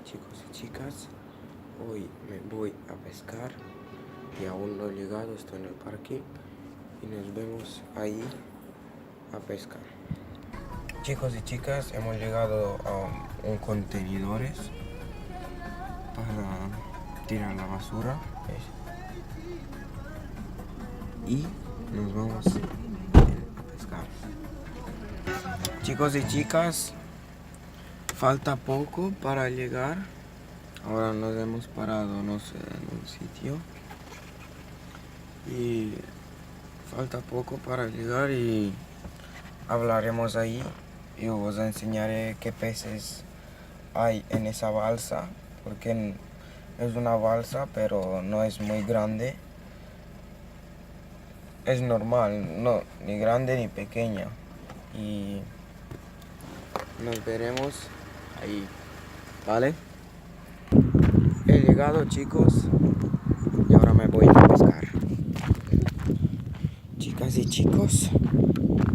chicos y chicas, hoy me voy a pescar y aún no he llegado, estoy en el parque y nos vemos ahí a pescar. Chicos y chicas, hemos llegado a un contenedores para tirar la basura, ¿ves? Y nos vamos a pescar. Chicos y chicas, falta poco para llegar. Ahora nos hemos parado, no sé, en un sitio. Y falta poco para llegar y hablaremos ahí. Y os enseñaré qué peces hay en esa balsa. Porque es una balsa, pero no es muy grande. Es normal, no, ni grande ni pequeña. Y nos veremos ahí, ¿vale? He llegado, chicos, y ahora me voy a pescar. Chicas y chicos,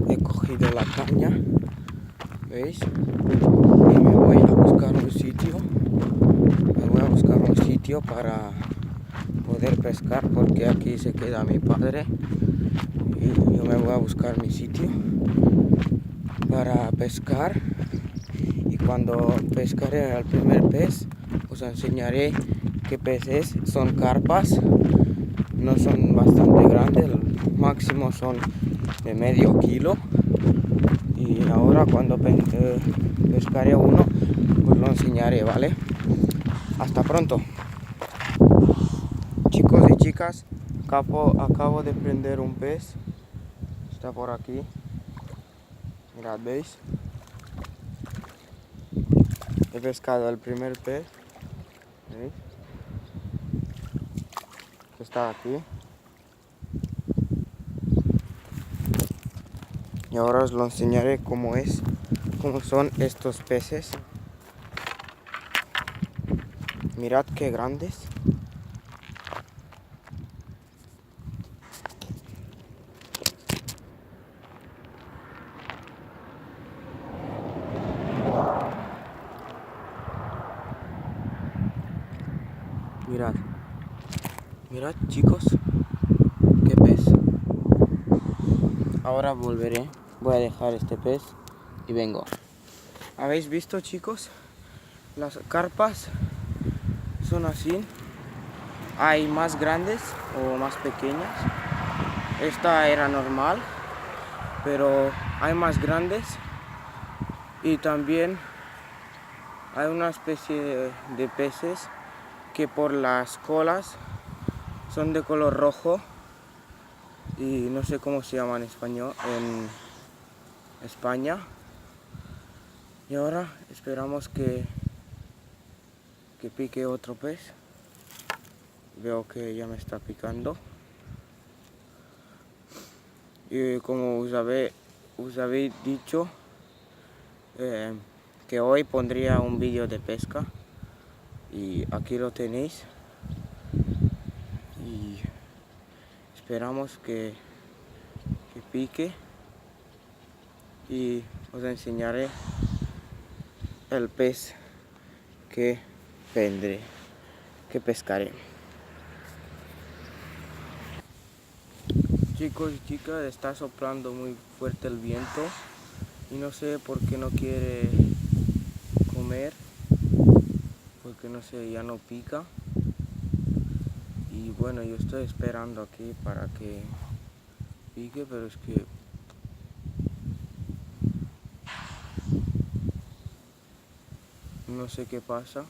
he cogido la caña, ¿veis? Y me voy a buscar un sitio. Me voy a buscar un sitio para poder pescar, porque aquí se queda mi padre. Y yo me voy a buscar mi sitio para pescar. Y cuando pescaré al primer pez, os enseñaré qué peces son carpas. No son bastante grandes, el máximo son de medio kilo. Y ahora cuando pescaré uno, os lo enseñaré, ¿vale? Hasta pronto. Chicos y chicas, acabo de prender un pez. Está por aquí. Mirad, ¿veis? He pescado el primer pez. ¿Veis? Está aquí. Y ahora os lo enseñaré cómo son estos peces. Mirad qué grandes. Mirad. Mirad, chicos, qué pez. Ahora volveré. Voy a dejar este pez y vengo. ¿Habéis visto, chicos? Las carpas son así. Hay más grandes o más pequeñas. Esta era normal, pero hay más grandes. Y también hay una especie de peces que por las colas son de color rojo. Y no sé cómo se llama en español, en España. Y ahora esperamos que pique otro pez. Veo que ya me está picando. Y como os habéis dicho, que hoy pondría un vídeo de pesca. Y aquí lo tenéis. Y esperamos que pique. Y os enseñaré el pez que pescaré. Chicos y chicas, está soplando muy fuerte el viento y no sé por qué no quiere comer, porque no sé, ya no pica. Y bueno, yo estoy esperando aquí para que pique, pero es que no sé qué pasa,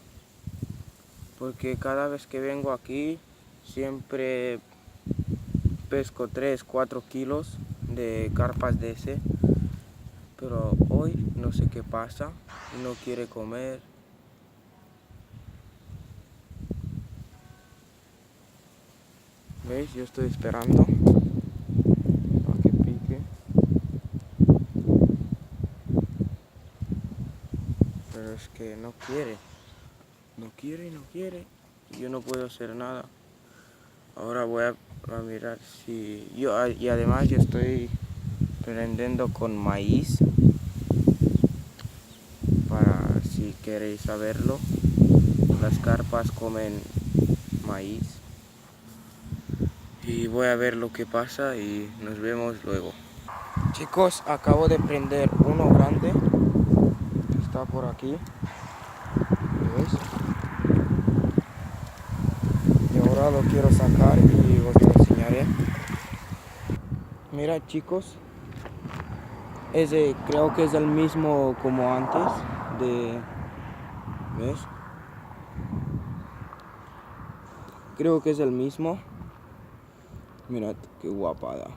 porque cada vez que vengo aquí siempre pesco 3-4 kilos de carpas de ese, pero hoy no sé qué pasa, no quiere comer. ¿Veis? Yo estoy esperando a que pique, pero es que no quiere, y yo no puedo hacer nada. Ahora voy a mirar si y además yo estoy prendiendo con maíz para si si queréis saberlo. Las carpas comen maíz. Y voy a ver lo que pasa y nos vemos luego. Chicos, acabo de prender uno grande. Está por aquí. ¿Ves? Y ahora lo quiero sacar y os lo enseñaré. Mira, chicos. Creo que es el mismo como antes. ¿Ves? Creo que es el mismo. Mirad qué guapada.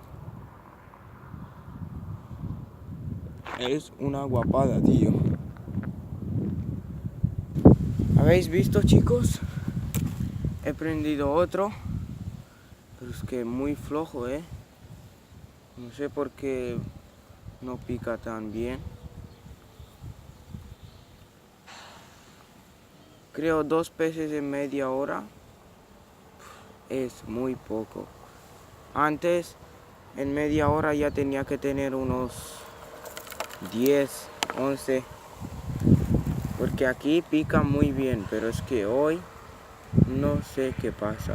Es una guapada, tío. ¿Habéis visto, chicos? He prendido otro. Pero es que muy flojo, No sé por qué no pica tan bien. Creo 2 peces en media hora. Es muy poco. Antes, en media hora ya tenía que tener unos 10, 11. Porque aquí pica muy bien, pero es que hoy no sé qué pasa.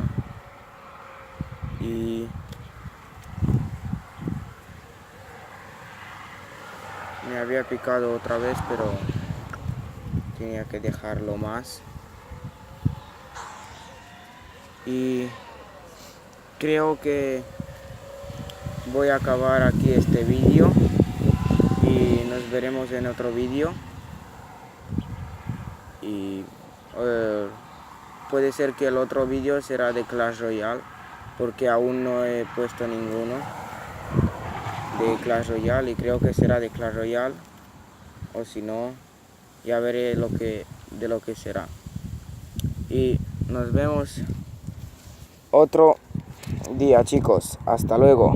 Y me había picado otra vez, pero tenía que dejarlo más. Y creo que voy a acabar aquí este vídeo y nos veremos en otro vídeo. Y puede ser que el otro vídeo será de Clash Royale, porque aún no he puesto ninguno de Clash Royale y creo que será de Clash Royale, o si no, ya veré de lo que será. Y nos vemos otro día, chicos. Hasta luego.